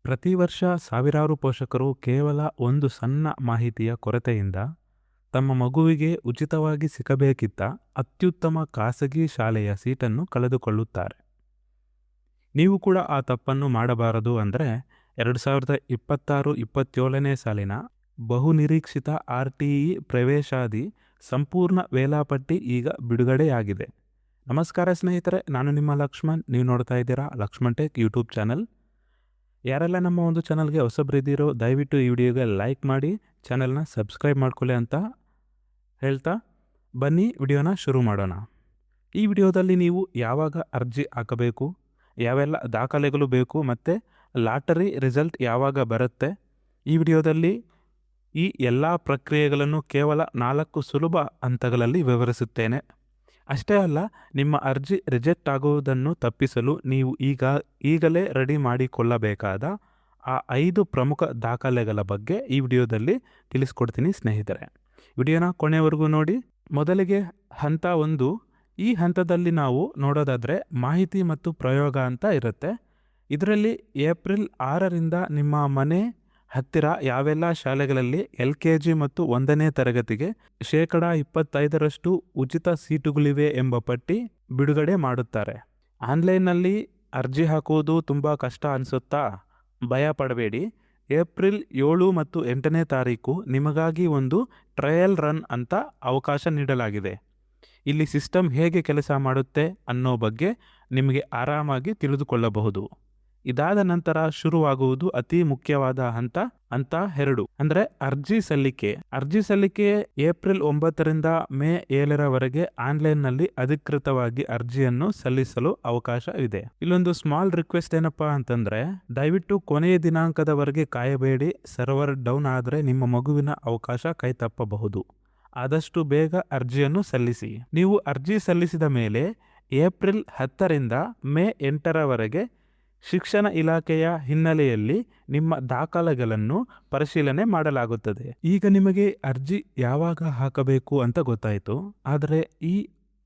ಪ್ರತಿ ವರ್ಷ ಸಾವಿರಾರು ಪೋಷಕರು ಕೇವಲ ಒಂದು ಸಣ್ಣ ಮಾಹಿತಿಯ ಕೊರತೆಯಿಂದ ತಮ್ಮ ಮಗುವಿಗೆ ಉಚಿತವಾಗಿ ಸಿಗಬೇಕಿದ್ದ ಅತ್ಯುತ್ತಮ ಖಾಸಗಿ ಶಾಲೆಯ ಸೀಟನ್ನು ಕಳೆದುಕೊಳ್ಳುತ್ತಾರೆ. ನೀವು ಕೂಡ ಆ ತಪ್ಪನ್ನು ಮಾಡಬಾರದು. ಅಂದರೆ 2026-27ನೇ ಸಾಲಿನ ಬಹುನಿರೀಕ್ಷಿತ RTE ಪ್ರವೇಶಾದಿ ಸಂಪೂರ್ಣ ವೇಳಾಪಟ್ಟಿ ಈಗ ಬಿಡುಗಡೆಯಾಗಿದೆ. ನಮಸ್ಕಾರ ಸ್ನೇಹಿತರೆ, ನಾನು ನಿಮ್ಮ ಲಕ್ಷ್ಮಣ್. ನೀವು ನೋಡ್ತಾ ಇದ್ದೀರಾ ಲಕ್ಷ್ಮಣ್ ಟೆಕ್ ಯೂಟ್ಯೂಬ್ ಚಾನಲ್. ಯಾರೆಲ್ಲ ನಮ್ಮ ಒಂದು ಚಾನಲ್ಗೆ ಹೊಸಬ್ರಿದ್ದೀರೋ ದಯವಿಟ್ಟು ಈ ವಿಡಿಯೋಗೆ ಲೈಕ್ ಮಾಡಿ, ಚಾನಲ್ನ ಸಬ್ಸ್ಕ್ರೈಬ್ ಮಾಡ್ಕೊಳ್ಳಿ ಅಂತ ಹೇಳ್ತಾ ಬನ್ನಿ ವಿಡಿಯೋನ ಶುರು ಮಾಡೋಣ. ಈ ವಿಡಿಯೋದಲ್ಲಿ ನೀವು ಯಾವಾಗ ಅರ್ಜಿ ಹಾಕಬೇಕು, ಯಾವೆಲ್ಲ ದಾಖಲೆಗಳು ಬೇಕು ಮತ್ತು ಲಾಟರಿ ರಿಸಲ್ಟ್ ಯಾವಾಗ ಬರುತ್ತೆ, ಈ ವಿಡಿಯೋದಲ್ಲಿ ಈ ಎಲ್ಲ ಪ್ರಕ್ರಿಯೆಗಳನ್ನು ಕೇವಲ 4 ಸುಲಭ ಹಂತಗಳಲ್ಲಿ ವಿವರಿಸುತ್ತೇನೆ. ಅಷ್ಟೇ ಅಲ್ಲ, ನಿಮ್ಮ ಅರ್ಜಿ ರಿಜೆಕ್ಟ್ ಆಗುವುದನ್ನು ತಪ್ಪಿಸಲು ನೀವು ಈಗಲೇ ರೆಡಿ ಮಾಡಿಕೊಳ್ಳಬೇಕಾದ ಆ 5 ಪ್ರಮುಖ ದಾಖಲೆಗಳ ಬಗ್ಗೆ ಈ ವಿಡಿಯೋದಲ್ಲಿ ತಿಳಿಸ್ಕೊಡ್ತೀನಿ ಸ್ನೇಹಿತರೆ. ವಿಡಿಯೋನ ಕೊನೆವರೆಗೂ ನೋಡಿ. ಮೊದಲಿಗೆ ಹಂತ 1. ಈ ಹಂತದಲ್ಲಿ ನಾವು ನೋಡೋದಾದರೆ ಮಾಹಿತಿ ಮತ್ತು ಪ್ರಯೋಗ ಅಂತ ಇರುತ್ತೆ. ಇದರಲ್ಲಿ ಏಪ್ರಿಲ್ 6ರಿಂದ ನಿಮ್ಮ ಮನೆ ಹತ್ತಿರ ಯಾವೆಲ್ಲ ಶಾಲೆಗಳಲ್ಲಿ LKG ಮತ್ತು 1ನೇ ತರಗತಿಗೆ 25% ಉಚಿತ ಸೀಟುಗಳಿವೆ ಎಂಬ ಪಟ್ಟಿ ಬಿಡುಗಡೆ ಮಾಡುತ್ತಾರೆ. ಆನ್ಲೈನ್ನಲ್ಲಿ ಅರ್ಜಿ ಹಾಕುವುದು ತುಂಬ ಕಷ್ಟ ಅನಿಸುತ್ತಾ? ಭಯ ಪಡಬೇಡಿ. ಏಪ್ರಿಲ್ 7 ಮತ್ತು 8ನೇ ತಾರೀಕು ನಿಮಗಾಗಿ ಒಂದು ಟ್ರಯಲ್ ರನ್ ಅಂತ ಅವಕಾಶ ನೀಡಲಾಗಿದೆ. ಇಲ್ಲಿ ಸಿಸ್ಟಮ್ ಹೇಗೆ ಕೆಲಸ ಮಾಡುತ್ತೆ ಅನ್ನೋ ಬಗ್ಗೆ ನಿಮಗೆ ಆರಾಮಾಗಿ ತಿಳಿದುಕೊಳ್ಳಬಹುದು. ಇದಾದ ನಂತರ ಶುರುವಾಗುವುದು ಅತಿ ಮುಖ್ಯವಾದ ಹಂತ 2. ಅಂದರೆ ಅರ್ಜಿ ಸಲ್ಲಿಕೆ. ಅರ್ಜಿ ಸಲ್ಲಿಕೆ ಏಪ್ರಿಲ್ 9ರಿಂದ ಮೇ 7ರವರೆಗೆ ಆನ್ಲೈನ್ನಲ್ಲಿ ಅಧಿಕೃತವಾಗಿ ಅರ್ಜಿಯನ್ನು ಸಲ್ಲಿಸಲು ಅವಕಾಶ ಇದೆ. ಇಲ್ಲೊಂದು ಸ್ಮಾಲ್ ರಿಕ್ವೆಸ್ಟ್ ಏನಪ್ಪಾ ಅಂತಂದ್ರೆ, ದಯವಿಟ್ಟು ಕೊನೆಯ ದಿನಾಂಕದವರೆಗೆ ಕಾಯಬೇಡಿ. ಸರ್ವರ್ ಡೌನ್ ಆದರೆ ನಿಮ್ಮ ಮಗುವಿನ ಅವಕಾಶ ಕೈ ತಪ್ಪಬಹುದು. ಆದಷ್ಟು ಬೇಗ ಅರ್ಜಿಯನ್ನು ಸಲ್ಲಿಸಿ. ನೀವು ಅರ್ಜಿ ಸಲ್ಲಿಸಿದ ಮೇಲೆ ಏಪ್ರಿಲ್ 10ರಿಂದ ಮೇ 8ರವರೆಗೆ ಶಿಕ್ಷಣ ಇಲಾಖೆಯ ಹಿನ್ನೆಲೆಯಲ್ಲಿ ನಿಮ್ಮ ದಾಖಲೆಗಳನ್ನು ಪರಿಶೀಲನೆ ಮಾಡಲಾಗುತ್ತದೆ. ಈಗ ನಿಮಗೆ ಅರ್ಜಿ ಯಾವಾಗ ಹಾಕಬೇಕು ಅಂತ ಗೊತ್ತಾಯಿತು. ಆದರೆ ಈ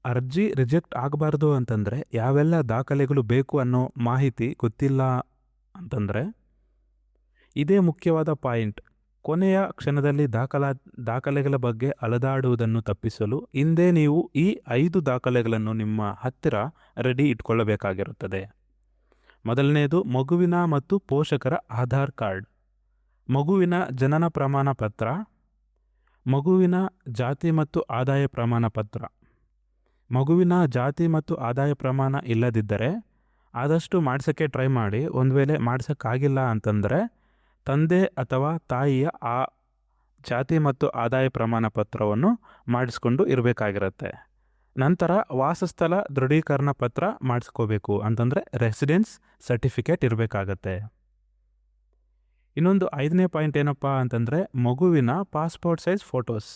ಅರ್ಜಿ ರಿಜೆಕ್ಟ್ ಆಗಬಾರ್ದು ಅಂತಂದರೆ ಯಾವೆಲ್ಲ ದಾಖಲೆಗಳು ಬೇಕು ಅನ್ನೋ ಮಾಹಿತಿ ಗೊತ್ತಿಲ್ಲ ಅಂತಂದರೆ ಇದೇ ಮುಖ್ಯವಾದ ಪಾಯಿಂಟ್. ಕೊನೆಯ ಕ್ಷಣದಲ್ಲಿ ದಾಖಲೆಗಳ ಬಗ್ಗೆ ಅಲೆದಾಡುವುದನ್ನು ತಪ್ಪಿಸಲು ಹಿಂದೆ ನೀವು ಈ 5 ದಾಖಲೆಗಳನ್ನು ನಿಮ್ಮ ಹತ್ತಿರ ರೆಡಿ ಇಟ್ಕೊಳ್ಳಬೇಕಾಗಿರುತ್ತದೆ. ಮೊದಲನೇದು ಮಗುವಿನ ಮತ್ತು ಪೋಷಕರ ಆಧಾರ್ ಕಾರ್ಡ್, ಮಗುವಿನ ಜನನ ಪ್ರಮಾಣ ಪತ್ರ, ಮಗುವಿನ ಜಾತಿ ಮತ್ತು ಆದಾಯ ಪ್ರಮಾಣ ಪತ್ರ. ಮಗುವಿನ ಜಾತಿ ಮತ್ತು ಆದಾಯ ಪ್ರಮಾಣ ಇಲ್ಲದಿದ್ದರೆ ಆದಷ್ಟು ಮಾಡಿಸೋಕ್ಕೆ ಟ್ರೈ ಮಾಡಿ. ಒಂದು ವೇಳೆ ಮಾಡಿಸೋಕ್ಕಾಗಿಲ್ಲ ಅಂತಂದರೆ ತಂದೆ ಅಥವಾ ತಾಯಿಯ ಆ ಜಾತಿ ಮತ್ತು ಆದಾಯ ಪ್ರಮಾಣ ಪತ್ರವನ್ನು ಮಾಡಿಸ್ಕೊಂಡು ಇರಬೇಕಾಗಿರುತ್ತೆ. ನಂತರ ವಾಸಸ್ಥಳ ದೃಢೀಕರಣ ಪತ್ರ ಮಾಡಿಸ್ಕೋಬೇಕು, ಅಂತಂದರೆ ರೆಸಿಡೆನ್ಸ್ ಸರ್ಟಿಫಿಕೇಟ್ ಇರಬೇಕಾಗತ್ತೆ. ಇನ್ನೊಂದು 5ನೇ ಪಾಯಿಂಟ್ ಏನಪ್ಪ ಅಂತಂದರೆ ಮಗುವಿನ ಪಾಸ್ಪೋರ್ಟ್ ಸೈಜ್ ಫೋಟೋಸ್.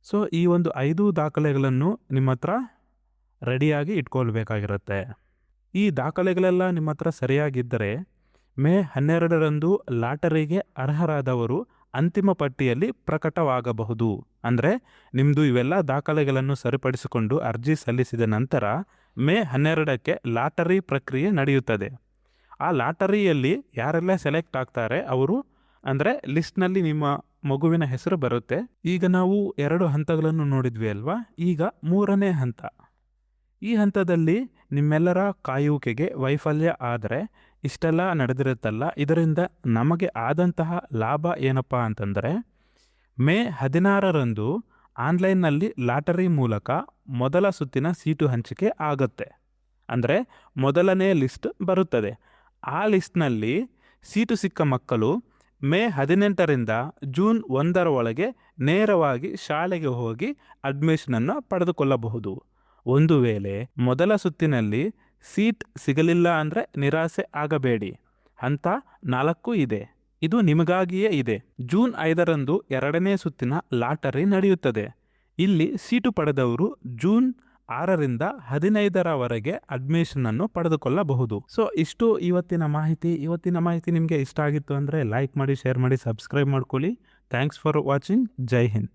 ಸೊ ಈ ಒಂದು 5 ದಾಖಲೆಗಳನ್ನು ನಿಮ್ಮ ಹತ್ರ ರೆಡಿಯಾಗಿ ಇಟ್ಕೊಳ್ಬೇಕಾಗಿರುತ್ತೆ. ಈ ದಾಖಲೆಗಳೆಲ್ಲ ನಿಮ್ಮ ಹತ್ರ ಸರಿಯಾಗಿದ್ದರೆ ಮೇ 12ರಂದು ಲಾಟರಿಗೆ ಅರ್ಹರಾದವರು ಅಂತಿಮ ಪಟ್ಟಿಯಲ್ಲಿ ಪ್ರಕಟವಾಗಬಹುದು. ಅಂದರೆ ನಿಮ್ಮದು ಇವೆಲ್ಲ ದಾಖಲೆಗಳನ್ನು ಸರಿಪಡಿಸಿಕೊಂಡು ಅರ್ಜಿ ಸಲ್ಲಿಸಿದ ನಂತರ ಮೇ 12ಕ್ಕೆ ಲಾಟರಿ ಪ್ರಕ್ರಿಯೆ ನಡೆಯುತ್ತದೆ. ಆ ಲಾಟರಿಯಲ್ಲಿ ಯಾರೆಲ್ಲ ಸೆಲೆಕ್ಟ್ ಆಗ್ತಾರೆ ಅವರು, ಅಂದರೆ ಲಿಸ್ಟ್ನಲ್ಲಿ ನಿಮ್ಮ ಮಗುವಿನ ಹೆಸರು ಬರುತ್ತೆ. ಈಗ ನಾವು 2 ಹಂತಗಳನ್ನು ನೋಡಿದ್ವಿ ಅಲ್ವಾ. ಈಗ 3ನೇ ಹಂತ. ಈ ಹಂತದಲ್ಲಿ ನಿಮ್ಮೆಲ್ಲರ ಕಾಯುವಿಕೆಗೆ ವೈಫಲ್ಯ ಆದರೆ ಇಷ್ಟೆಲ್ಲ ನಡೆದಿರುತ್ತಲ್ಲ, ಇದರಿಂದ ನಮಗೆ ಆದಂತಹ ಲಾಭ ಏನಪ್ಪ ಅಂತಂದರೆ ಮೇ 16ರಂದು ಆನ್ಲೈನ್ನಲ್ಲಿ ಲಾಟರಿ ಮೂಲಕ ಮೊದಲ ಸುತ್ತಿನ ಸೀಟು ಹಂಚಿಕೆ ಆಗುತ್ತೆ. ಅಂದರೆ ಮೊದಲನೇ ಲಿಸ್ಟ್ ಬರುತ್ತದೆ. ಆ ಲಿಸ್ಟ್ನಲ್ಲಿ ಸೀಟು ಸಿಕ್ಕ ಮಕ್ಕಳು ಮೇ 18ರಿಂದ ಜೂನ್ 1ರ ಒಳಗೆ ನೇರವಾಗಿ ಶಾಲೆಗೆ ಹೋಗಿ ಅಡ್ಮಿಷನನ್ನು ಪಡೆದುಕೊಳ್ಳಬಹುದು. ಒಂದು ವೇಳೆ ಮೊದಲ ಸುತ್ತಿನಲ್ಲಿ ಸೀಟ್ ಸಿಗಲಿಲ್ಲ ಅಂದರೆ ನಿರಾಸೆ ಆಗಬೇಡಿ. ಹಂತ 4 ಇದೆ. ಇದು ನಿಮಗಾಗಿಯೇ ಇದೆ. ಜೂನ್ 5ರಂದು 2ನೇ ಸುತ್ತಿನ ಲಾಟರಿ ನಡೆಯುತ್ತದೆ. ಇಲ್ಲಿ ಸೀಟು ಪಡೆದವರು ಜೂನ್ 6ರಿಂದ 15ರವರೆಗೆ ಅಡ್ಮಿಷನನ್ನು ಪಡೆದುಕೊಳ್ಳಬಹುದು. ಸೊ ಇಷ್ಟು ಇವತ್ತಿನ ಮಾಹಿತಿ. ನಿಮಗೆ ಇಷ್ಟ ಆಗಿತ್ತು ಅಂದರೆ ಲೈಕ್ ಮಾಡಿ, ಶೇರ್ ಮಾಡಿ, ಸಬ್ಸ್ಕ್ರೈಬ್ ಮಾಡ್ಕೊಳ್ಳಿ. Thanks for watching. Jai Hind.